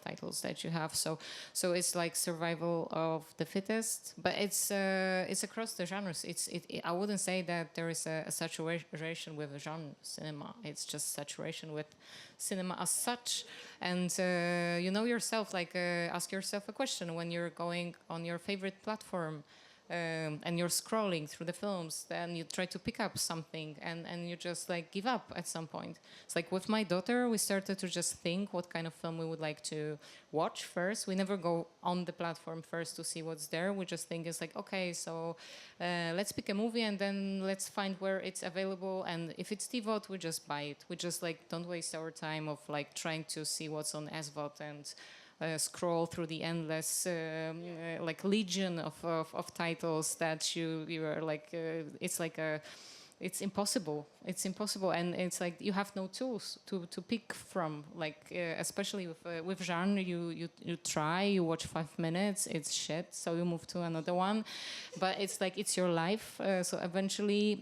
titles that you have. So it's like survival of the fittest. But it's across the genres. I wouldn't say that there is a saturation with genre cinema. It's just saturation with cinema as such. And yourself, ask yourself a question when you're going on your favorite platform. and you're scrolling through the films, then you try to pick up something and you just like give up at some point. It's like with my daughter, we started to just think what kind of film we would like to watch first. We never go on the platform first to see what's there. We just think it's like, okay, so let's pick a movie and then let's find where it's available. And if it's TVOD, we just buy it. We just like don't waste our time of like trying to see what's on SVOD and scroll through the endless like legion of titles that you are like it's like a it's impossible and it's like you have no tools to pick from, like especially with genre. You try, you watch 5 minutes, it's shit, so you move to another one, but it's like it's your life, so eventually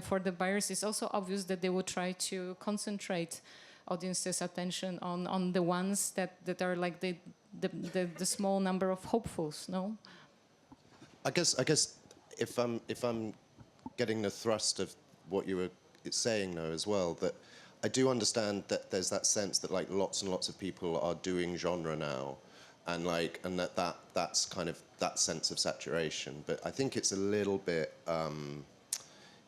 for the buyers it's also obvious that they will try to concentrate audience's attention on the ones that are like the small number of hopefuls. No, I guess if I'm getting the thrust of what you were saying though as well, that I do understand that there's that sense that like lots and lots of people are doing genre now, and that's kind of that sense of saturation. But I think it's a little bit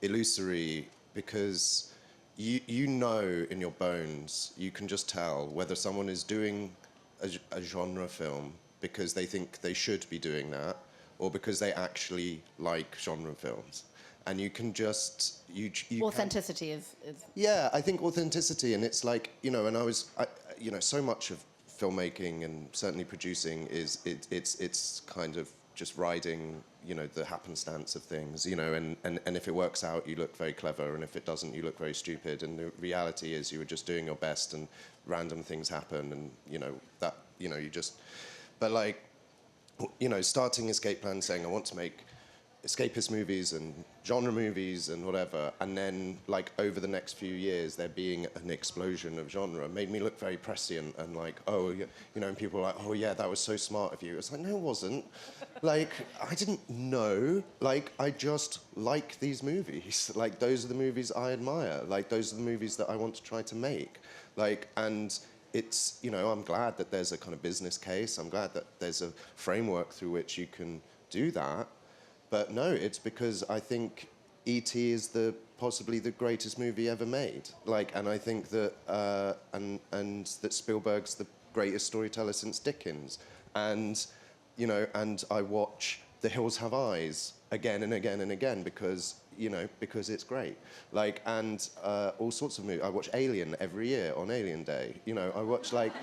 illusory, because you know in your bones, you can just tell whether someone is doing a genre film because they think they should be doing that, or because they actually like genre films. And you can just you Authenticity is yeah, I think authenticity, and it's like, you know, and you know, so much of filmmaking and certainly producing is it's kind of just riding, you know, the happenstance of things, you know, and if it works out, you look very clever, and if it doesn't, you look very stupid. And the reality is you were just doing your best, and random things happen, and you know that, you know, you just, but like, you know, starting Escape Plan saying I want to make escapist movies and genre movies and whatever, and then like over the next few years there being an explosion of genre made me look very prescient and like, oh, you know, and people were like, oh yeah, that was so smart of you. It's like, no, it wasn't. Like, I didn't know. Like, I just like these movies. Like, those are the movies I admire. Like, those are the movies that I want to try to make. Like, and it's, you know, I'm glad that there's a kind of business case. I'm glad that there's a framework through which you can do that. But no, it's because I think E.T. is possibly the greatest movie ever made. Like, and I think that and that Spielberg's the greatest storyteller since Dickens. And you know, and I watch The Hills Have Eyes again and again and again because, you know, because it's great. Like, and all sorts of movies. I watch Alien every year on Alien Day. You know, I watch like.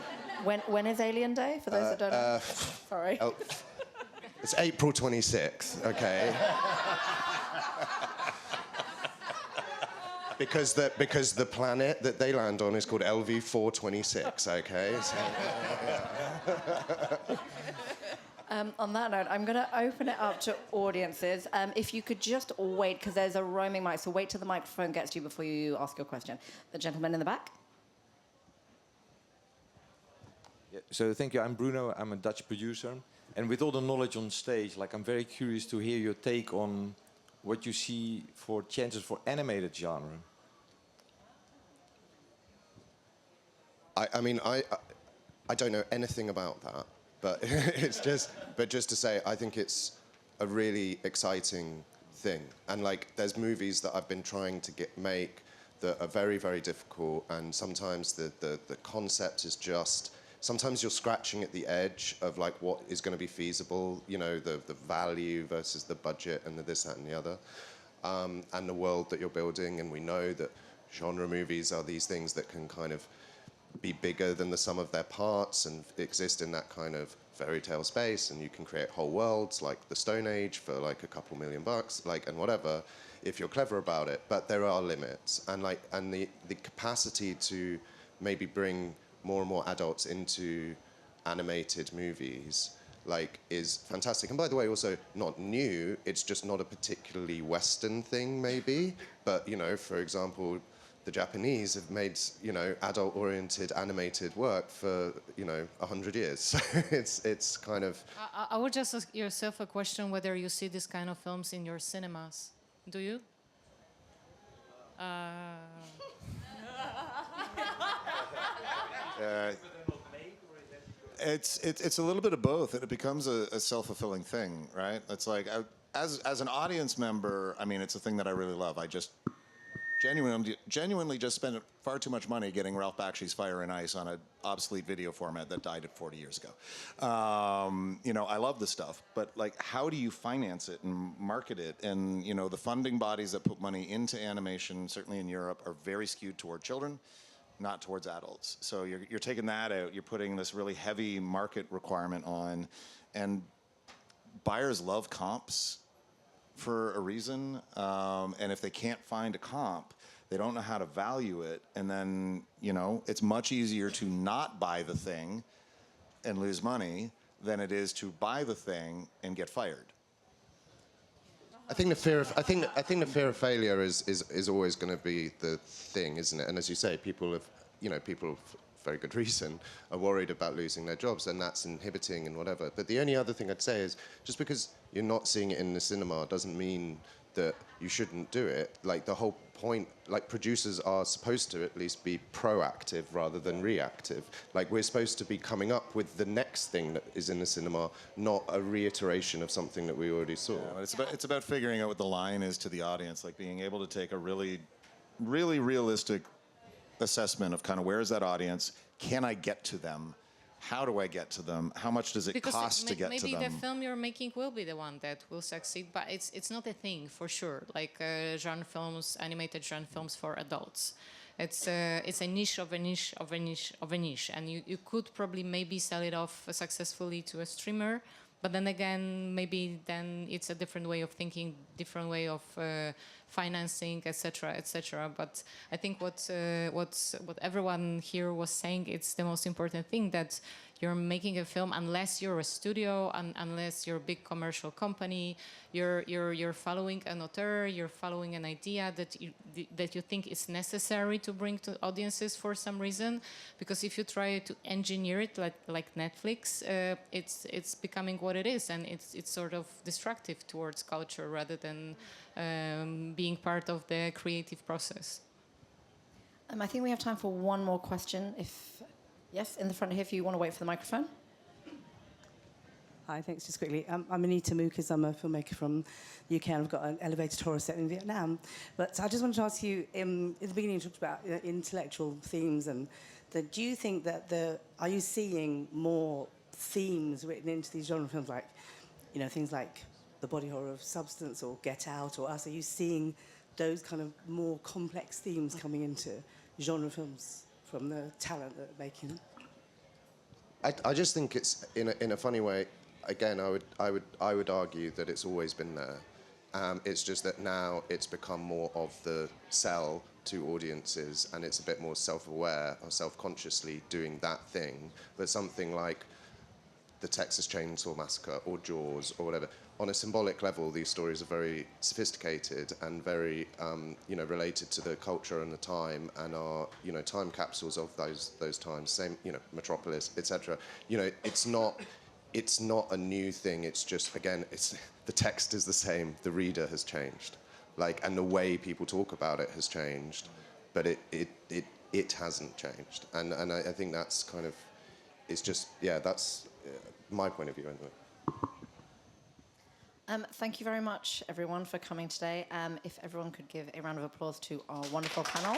When is Alien Day, for those that don't know? Sorry. It's April 26th, okay? because the planet that they land on is called LV 426, okay? So, On that note, I'm going to open it up to audiences. If you could just wait, because there's a roaming mic, so wait till the microphone gets to you before you ask your question. The gentleman in the back. Yeah, so thank you. I'm Bruno. I'm a Dutch producer. And with all the knowledge on stage, like, I'm very curious to hear your take on what you see for chances for animated genre. I mean, I don't know anything about that, but it's just to say, I think it's a really exciting thing. And like, there's movies that I've been trying to make that are very, very difficult, and sometimes the concept is just. Sometimes you're scratching at the edge of like what is going to be feasible, you know, the value versus the budget and the this, that, and the other, and the world that you're building. And we know that genre movies are these things that can kind of be bigger than the sum of their parts and exist in that kind of fairy tale space. And you can create whole worlds like the Stone Age for like a couple $1 million, like, and whatever, if you're clever about it. But there are limits, and like, and the capacity to maybe bring more and more adults into animated movies, like, is fantastic. And by the way, also not new, it's just not a particularly Western thing, maybe. But, you know, for example, the Japanese have made, you know, adult-oriented animated work for, you know, 100 years. So it's kind of... I would just ask yourself a question whether you see this kind of films in your cinemas. Do you? It's a little bit of both, and it becomes a self-fulfilling thing, right? It's like as an audience member, I mean, it's a thing that I really love. I just genuinely just spent far too much money getting Ralph Bakshi's Fire and Ice on an obsolete video format that died at 40 years ago. You know, I love the stuff, but like, how do you finance it and market it? And you know, the funding bodies that put money into animation, certainly in Europe, are very skewed toward children, not towards adults. So you're taking that out, you're putting this really heavy market requirement on, and buyers love comps for a reason, and if they can't find a comp, they don't know how to value it, and then, you know, it's much easier to not buy the thing and lose money than it is to buy the thing and get fired. I think the fear of failure is always going to be the thing, isn't it? And as you say, people for very good reason are worried about losing their jobs, and that's inhibiting and whatever. But the only other thing I'd say is, just because you're not seeing it in the cinema doesn't mean that you shouldn't do it. Like, the whole point, like, producers are supposed to at least be proactive rather than reactive. Like, we're supposed to be coming up with the next thing that is in the cinema, not a reiteration of something that we already saw. Yeah, it's about figuring out what the line is to the audience, like being able to take a really realistic assessment of kind of, where is that audience? Can I get to them? How do I get to them? How much does it cost to get to them? Maybe the film you're making will be the one that will succeed, but it's not a thing for sure. Like genre films, animated genre films for adults. It's a niche of a niche of a niche of a niche, and you could probably maybe sell it off successfully to a streamer. But then again, maybe then it's a different way of thinking, different way of financing, etc., etc. But I think what everyone here was saying, it's the most important thing, that you're making a film, unless you're a studio, unless you're a big commercial company, you're following an author, you're following an idea that you think is necessary to bring to audiences for some reason. Because if you try to engineer it like Netflix, it's becoming what it is, and it's sort of destructive towards culture rather than being part of the creative process. I think we have time for one more question. Yes, in the front here, if you want to wait for the microphone. Hi, thanks. Just quickly, I'm Anita Mukas. I'm a filmmaker from the UK, and I've got an elevated horror set in Vietnam. But I just wanted to ask you, in the beginning you talked about intellectual themes, and do you think that are you seeing more themes written into these genre films, like, you know, things like the body horror of Substance or Get Out or Us? Are you seeing those kind of more complex themes coming into genre films from the talent that are making them? I just think it's in a funny way. Again, I would argue that it's always been there. It's just that now it's become more of the sell to audiences, and it's a bit more self-aware or self-consciously doing that thing. But something like the Texas Chainsaw Massacre or Jaws or whatever, on a symbolic level, these stories are very sophisticated and very, related to the culture and the time, and are, time capsules of those times. Same, Metropolis, etc. It's not a new thing. It's just, again, the text is the same. The reader has changed, and the way people talk about it has changed, but it hasn't changed. And I think that's kind of, it's just, that's my point of view anyway. Thank you very much, everyone, for coming today. If everyone could give a round of applause to our wonderful panel.